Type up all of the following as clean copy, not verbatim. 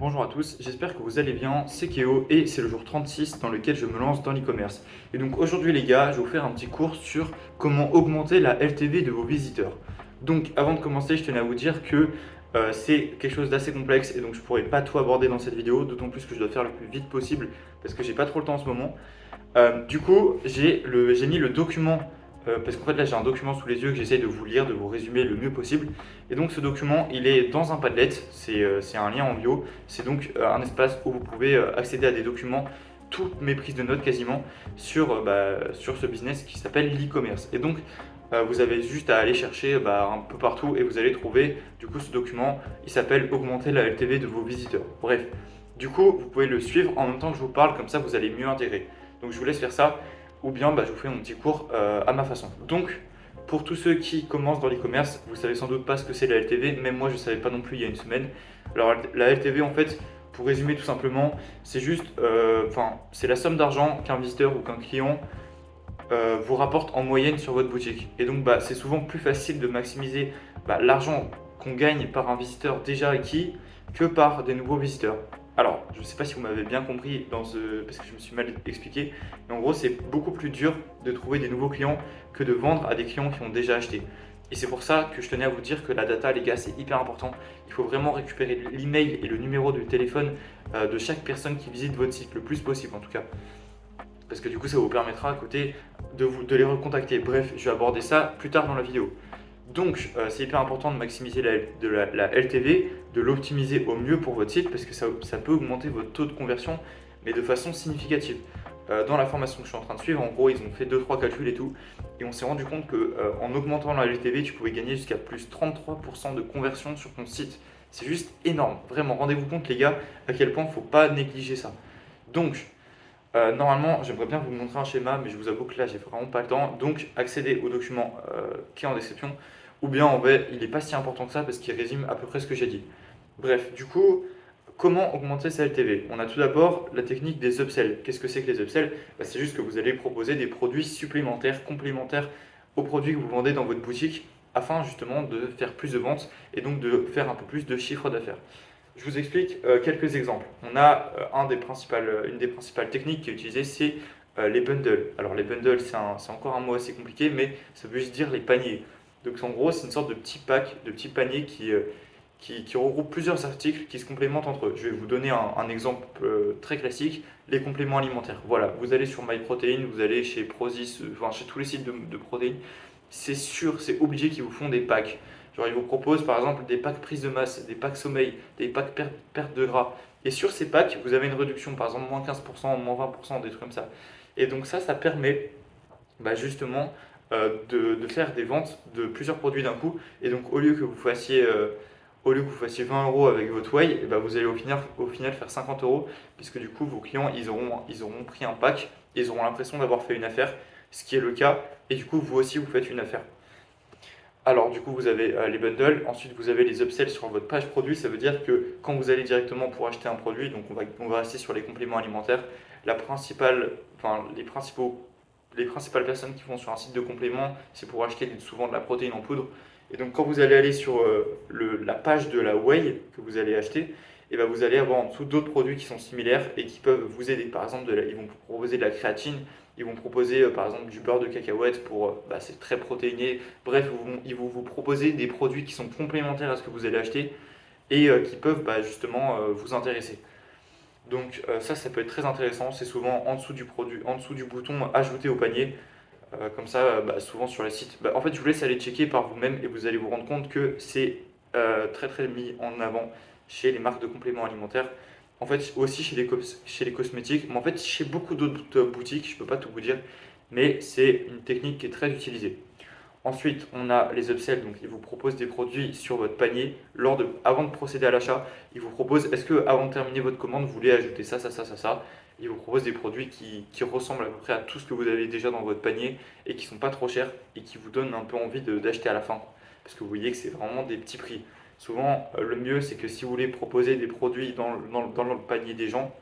Bonjour à tous, j'espère que vous allez bien, c'est Kéo et c'est le jour 36 dans lequel je me lance dans l'e-commerce. Et donc aujourd'hui les gars, je vais vous faire un petit cours sur comment augmenter la LTV de vos visiteurs. Donc avant de commencer, je tenais à vous dire que c'est quelque chose d'assez complexe et donc je ne pourrai pas tout aborder dans cette vidéo, d'autant plus que je dois faire le plus vite possible parce que j'ai pas trop le temps en ce moment. Du coup, j'ai mis le document, parce qu'en fait là j'ai un document sous les yeux que j'essaye de vous lire, de vous résumer le mieux possible. Et donc ce document, il est dans un Padlet, c'est un lien en bio. C'est donc un espace où vous pouvez accéder à des documents, toutes mes prises de notes quasiment, sur ce business qui s'appelle l'e-commerce. Et donc vous avez juste à aller chercher un peu partout et vous allez trouver du coup ce document. Il s'appelle Augmenter la LTV de vos visiteurs. Bref, du coup vous pouvez le suivre en même temps que je vous parle, comme ça vous allez mieux intégrer. Donc je vous laisse faire ça, ou bien je vous fais mon petit cours à ma façon. Donc pour tous ceux qui commencent dans l'e-commerce, vous savez sans doute pas ce que c'est la LTV, même moi je ne savais pas non plus il y a une semaine. Alors la LTV en fait, pour résumer tout simplement, c'est juste, c'est la somme d'argent qu'un visiteur ou qu'un client vous rapporte en moyenne sur votre boutique. Et donc c'est souvent plus facile de maximiser l'argent qu'on gagne par un visiteur déjà acquis que par des nouveaux visiteurs. Alors, je ne sais pas si vous m'avez bien compris parce que je me suis mal expliqué, mais en gros, c'est beaucoup plus dur de trouver des nouveaux clients que de vendre à des clients qui ont déjà acheté. Et c'est pour ça que je tenais à vous dire que la data, les gars, c'est hyper important. Il faut vraiment récupérer l'email et le numéro de téléphone de chaque personne qui visite votre site, le plus possible en tout cas. Parce que du coup, ça vous permettra à côté de les recontacter. Bref, je vais aborder ça plus tard dans la vidéo. Donc, c'est hyper important de maximiser la LTV, de l'optimiser au mieux pour votre site parce que ça peut augmenter votre taux de conversion, mais de façon significative. Dans la formation que je suis en train de suivre, en gros, ils ont fait 2-3 calculs et tout, et on s'est rendu compte qu'en augmentant la LTV, tu pouvais gagner jusqu'à plus 33% de conversion sur ton site. C'est juste énorme, vraiment. Rendez-vous compte, les gars, à quel point il ne faut pas négliger ça. Donc, normalement, j'aimerais bien vous montrer un schéma, mais je vous avoue que là, j'ai vraiment pas le temps. Donc, accédez au document qui est en description. Ou bien, en vrai, il n'est pas si important que ça parce qu'il résume à peu près ce que j'ai dit. Bref, du coup, comment augmenter sa LTV? On a tout d'abord la technique des upsells. Qu'est-ce que c'est que les upsells? C'est juste que vous allez proposer des produits supplémentaires, complémentaires aux produits que vous vendez dans votre boutique afin justement de faire plus de ventes et donc de faire un peu plus de chiffre d'affaires. Je vous explique quelques exemples. On a une des principales techniques qui est utilisée, c'est les bundles. Alors les bundles, c'est encore un mot assez compliqué, mais ça veut juste dire les paniers. Donc en gros, c'est une sorte de petit pack, de petits paniers qui regroupe plusieurs articles qui se complémentent entre eux. Je vais vous donner un exemple très classique, les compléments alimentaires. Voilà, vous allez sur MyProtein, vous allez chez Prozis, enfin chez tous les sites de protéines, c'est sûr, c'est obligé qu'ils vous font des packs. Genre, ils vous proposent par exemple des packs prise de masse, des packs sommeil, des packs perte de gras. Et sur ces packs, vous avez une réduction, par exemple moins 15%, moins 20%, des trucs comme ça. Et donc ça permet justement de faire des ventes de plusieurs produits d'un coup. Et donc au lieu que vous fassiez 20 euros avec votre whey, vous allez au final faire 50 euros, puisque du coup vos clients ils auront pris un pack, et ils auront l'impression d'avoir fait une affaire, ce qui est le cas, et du coup vous aussi vous faites une affaire. Alors du coup vous avez les bundles, ensuite vous avez les upsells sur votre page produit, ça veut dire que quand vous allez directement pour acheter un produit, donc on va rester sur les compléments alimentaires, la principale, enfin, les principales personnes qui vont sur un site de compléments, c'est pour acheter souvent de la protéine en poudre. Et donc quand vous allez aller sur la page de la whey que vous allez acheter, et vous allez avoir en dessous d'autres produits qui sont similaires et qui peuvent vous aider. Par exemple, ils vont vous proposer de la créatine, ils vont proposer par exemple du beurre de cacahuète pour, c'est très protéiné. Bref, ils vont vous proposer des produits qui sont complémentaires à ce que vous allez acheter et qui peuvent justement vous intéresser. Donc ça peut être très intéressant. C'est souvent en dessous du produit, en dessous du bouton ajouter au panier. Comme ça, souvent sur les sites. En fait, je vous laisse aller checker par vous-même et vous allez vous rendre compte que c'est très très mis en avant chez les marques de compléments alimentaires. En fait, aussi chez les cosmétiques, mais en fait, chez beaucoup d'autres boutiques, je ne peux pas tout vous dire, mais c'est une technique qui est très utilisée. Ensuite, on a les upsells, donc ils vous proposent des produits sur votre panier. Avant de procéder à l'achat, ils vous proposent, est-ce que avant de terminer votre commande, vous voulez ajouter ça, ça, ça, ça, ça. Ils vous proposent des produits qui ressemblent à peu près à tout ce que vous avez déjà dans votre panier et qui ne sont pas trop chers et qui vous donnent un peu envie d'acheter à la fin. Parce que vous voyez que c'est vraiment des petits prix. Souvent, le mieux, c'est que si vous voulez proposer des produits dans le panier des gens,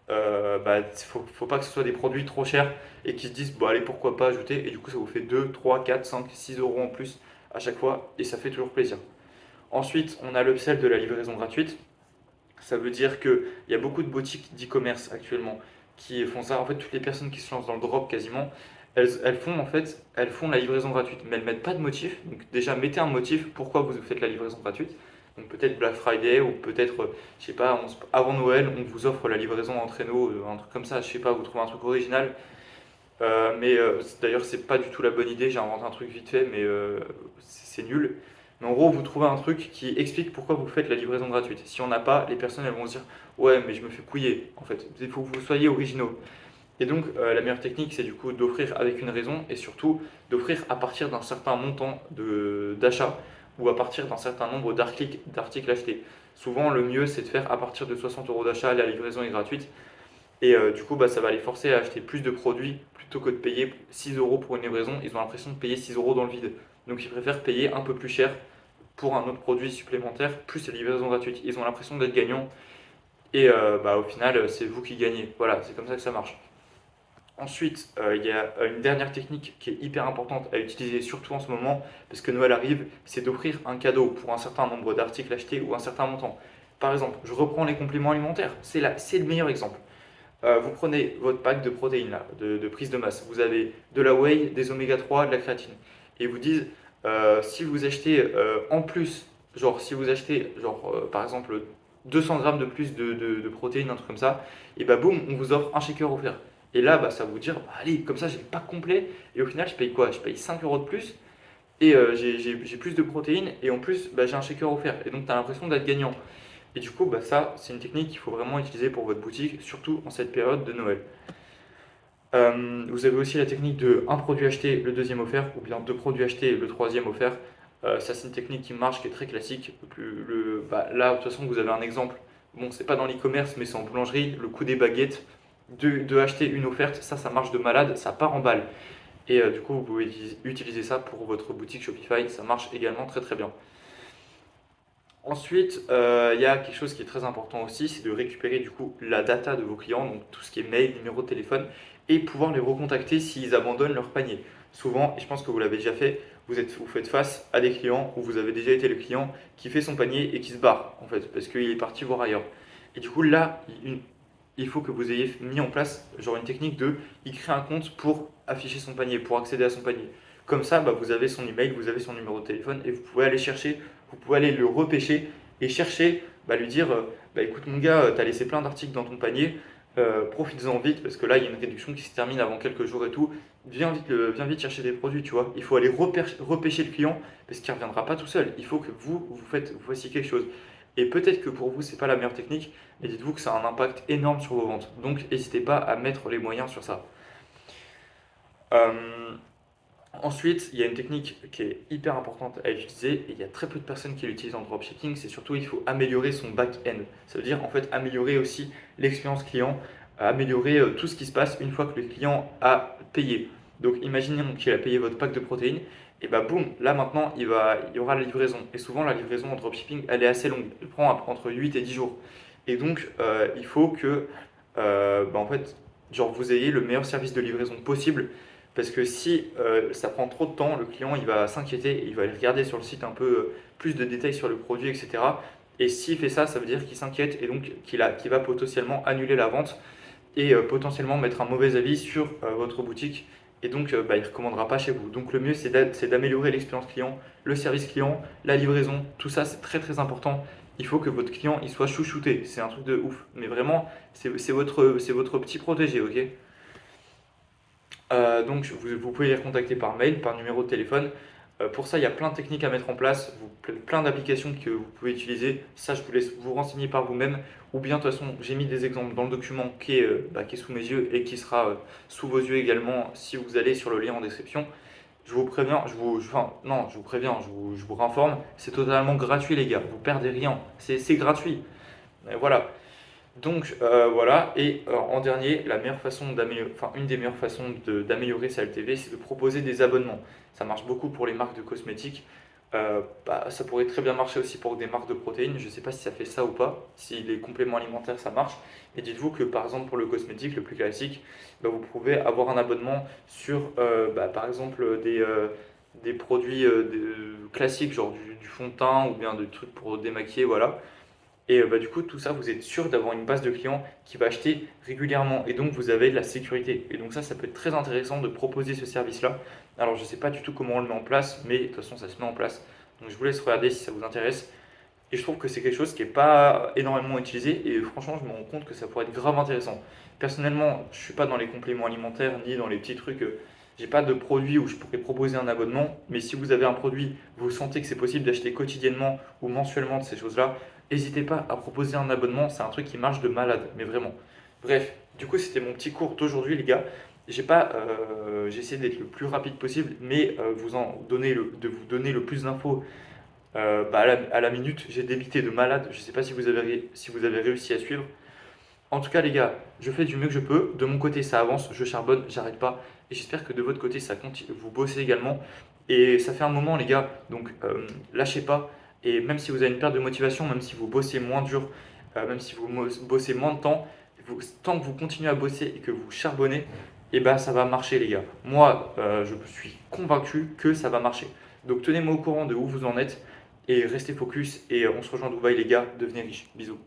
faut pas que ce soit des produits trop chers et qu'ils se disent, bon allez, pourquoi pas ajouter, et du coup ça vous fait 2 3 4 5 6 euros en plus à chaque fois, et ça fait toujours plaisir. Ensuite, on a l'upsell de la livraison gratuite. Ça veut dire qu'il y a beaucoup de boutiques d'e-commerce actuellement qui font ça. En fait, toutes les personnes qui se lancent dans le drop quasiment, elles font la livraison gratuite, mais elles mettent pas de motif. Donc déjà, mettez un motif pourquoi vous faites la livraison gratuite. Donc peut-être Black Friday ou peut-être, je sais pas, avant Noël, on vous offre la livraison en traîneau, un truc comme ça. Je sais pas, vous trouvez un truc original. D'ailleurs, c'est pas du tout la bonne idée. J'ai inventé un truc vite fait, mais c'est nul. Mais en gros, vous trouvez un truc qui explique pourquoi vous faites la livraison gratuite. Si on n'a pas, les personnes elles vont se dire ouais, mais je me fais couiller. En fait, il faut que vous soyez originaux. Et donc, la meilleure technique, c'est du coup d'offrir avec une raison et surtout d'offrir à partir d'un certain montant d'achat ou à partir d'un certain nombre d'articles achetés. Souvent, le mieux, c'est de faire à partir de 60 euros d'achat, la livraison est gratuite. Et du coup, bah, ça va les forcer à acheter plus de produits plutôt que de payer 6 euros pour une livraison. Ils ont l'impression de payer 6 euros dans le vide. Donc, ils préfèrent payer un peu plus cher pour un autre produit supplémentaire, plus la livraison gratuite. Ils ont l'impression d'être gagnants. Et bah, au final, c'est vous qui gagnez. Voilà, c'est comme ça que ça marche. Ensuite, il y a une dernière technique qui est hyper importante à utiliser, surtout en ce moment, parce que Noël arrive, c'est d'offrir un cadeau pour un certain nombre d'articles achetés ou un certain montant. Par exemple, je reprends les compléments alimentaires, c'est le meilleur exemple. Vous prenez votre pack de protéines là, de prise de masse. Vous avez de la whey, des oméga 3, de la créatine. Et vous disent, si vous achetez en plus, genre si vous achetez par exemple 200 grammes de plus de protéines, un truc comme ça, et bah boum, on vous offre un shaker offert. Et là, bah, ça va vous dire, bah, allez, comme ça j'ai le pack complet. Et au final, je paye quoi? Je paye 5 euros de plus. Et j'ai plus de protéines. Et en plus, bah, j'ai un shaker offert. Et donc, tu as l'impression d'être gagnant. Et du coup, bah, ça, c'est une technique qu'il faut vraiment utiliser pour votre boutique, surtout en cette période de Noël. Vous avez aussi la technique de un produit acheté, le deuxième offert, ou bien deux produits achetés, le troisième offert. Ça, c'est une technique qui marche, qui est très classique. Bah, là, de toute façon, vous avez un exemple. Bon, c'est pas dans l'e-commerce, mais c'est en boulangerie, le coup des baguettes. De acheter une offerte, ça marche de malade, ça part en balle. Et du coup, vous pouvez utiliser ça pour votre boutique Shopify, ça marche également très très bien. Ensuite, il y a quelque chose qui est très important aussi, c'est de récupérer du coup la data de vos clients, donc tout ce qui est mail, numéro de téléphone, et pouvoir les recontacter s'ils abandonnent leur panier. Souvent, et je pense que vous l'avez déjà fait, vous faites face à des clients où vous avez déjà été le client qui fait son panier et qui se barre, en fait, parce qu'il est parti voir ailleurs. Et du coup, là, il faut que vous ayez mis en place genre une technique de, il crée un compte pour afficher son panier, pour accéder à son panier. Comme ça, bah, vous avez son email, vous avez son numéro de téléphone et vous pouvez aller chercher, vous pouvez aller le repêcher et chercher, bah, lui dire, bah, écoute mon gars, t'as laissé plein d'articles dans ton panier, profites-en vite parce que là il y a une réduction qui se termine avant quelques jours et tout. Viens vite chercher des produits, tu vois. Il faut aller repêcher le client parce qu'il ne reviendra pas tout seul. Il faut que vous fassiez quelque chose. Et peut-être que pour vous, c'est pas la meilleure technique, mais dites-vous que ça a un impact énorme sur vos ventes. Donc n'hésitez pas à mettre les moyens sur ça. Euh, Ensuite, il y a une technique qui est hyper importante à utiliser et il y a très peu de personnes qui l'utilisent en dropshipping, c'est surtout il faut améliorer son back-end. Ça veut dire en fait améliorer aussi l'expérience client, améliorer tout ce qui se passe une fois que le client a payé. Donc imaginons qu'il a payé votre pack de protéines et bah boum, là maintenant il y aura la livraison. Et souvent la livraison en dropshipping elle est assez longue, elle prend entre 8 et 10 jours. Et donc il faut que bah, en fait, genre, vous ayez le meilleur service de livraison possible parce que si ça prend trop de temps, le client il va s'inquiéter et il va aller regarder sur le site un peu plus de détails sur le produit, etc. Et s'il fait ça, ça veut dire qu'il s'inquiète et donc qu'il va potentiellement annuler la vente et potentiellement mettre un mauvais avis sur votre boutique. Et donc, bah, il ne recommandera pas chez vous. Donc, le mieux, c'est d'améliorer l'expérience client, le service client, la livraison. Tout ça, c'est très très important. Il faut que votre client il soit chouchouté. C'est un truc de ouf. Mais vraiment, c'est votre petit protégé, ok? Donc vous pouvez les contacter par mail, par numéro de téléphone. Pour ça, il y a plein de techniques à mettre en place, plein d'applications que vous pouvez utiliser. Ça, je vous laisse vous renseigner par vous-même. Ou bien, de toute façon, j'ai mis des exemples dans le document qui est sous mes yeux et qui sera sous vos yeux également si vous allez sur le lien en description. Je vous préviens, enfin, non, je vous préviens, je vous réinforme, c'est totalement gratuit les gars, vous perdez rien, c'est gratuit. Et voilà. Donc voilà, et en dernier, une des meilleures façons d'améliorer sa LTV, c'est de proposer des abonnements. Ça marche beaucoup pour les marques de cosmétiques. Bah, ça pourrait très bien marcher aussi pour des marques de protéines. Je ne sais pas si ça fait ça ou pas, si les compléments alimentaires ça marche. Et dites-vous que par exemple pour le cosmétique, le plus classique, bah, vous pouvez avoir un abonnement sur bah, par exemple des produits classiques, genre du fond de teint ou bien des trucs pour démaquiller, voilà. Et du coup, tout ça, vous êtes sûr d'avoir une base de clients qui va acheter régulièrement. Et donc, vous avez de la sécurité. Et donc, ça peut être très intéressant de proposer ce service-là. Alors, je ne sais pas du tout comment on le met en place, mais de toute façon, ça se met en place. Donc, je vous laisse regarder si ça vous intéresse. Et je trouve que c'est quelque chose qui n'est pas énormément utilisé. Et franchement, je me rends compte que ça pourrait être grave intéressant. Personnellement, je ne suis pas dans les compléments alimentaires ni dans les petits trucs. J'ai pas de produit où je pourrais proposer un abonnement. Mais si vous avez un produit, vous sentez que c'est possible d'acheter quotidiennement ou mensuellement de ces choses-là, n'hésitez pas à proposer un abonnement. C'est un truc qui marche de malade, mais vraiment. Bref, du coup, c'était mon petit cours d'aujourd'hui, les gars. J'ai essayé d'être le plus rapide possible, mais de vous donner le plus d'infos à la minute. J'ai débité de malade. Je ne sais pas si vous avez réussi à suivre. En tout cas, les gars, je fais du mieux que je peux. De mon côté, ça avance, je charbonne, j'arrête pas. Et j'espère que de votre côté, ça continue. Vous bossez également. Et ça fait un moment, les gars. Donc, lâchez pas. Et même si vous avez une perte de motivation, même si vous bossez moins dur, même si vous bossez moins de temps, tant que vous continuez à bosser et que vous charbonnez, et ben ça va marcher, les gars. Moi, je suis convaincu que ça va marcher. Donc, tenez-moi au courant de où vous en êtes et restez focus. Et on se rejoint à Dubaï, les gars. Devenez riches. Bisous.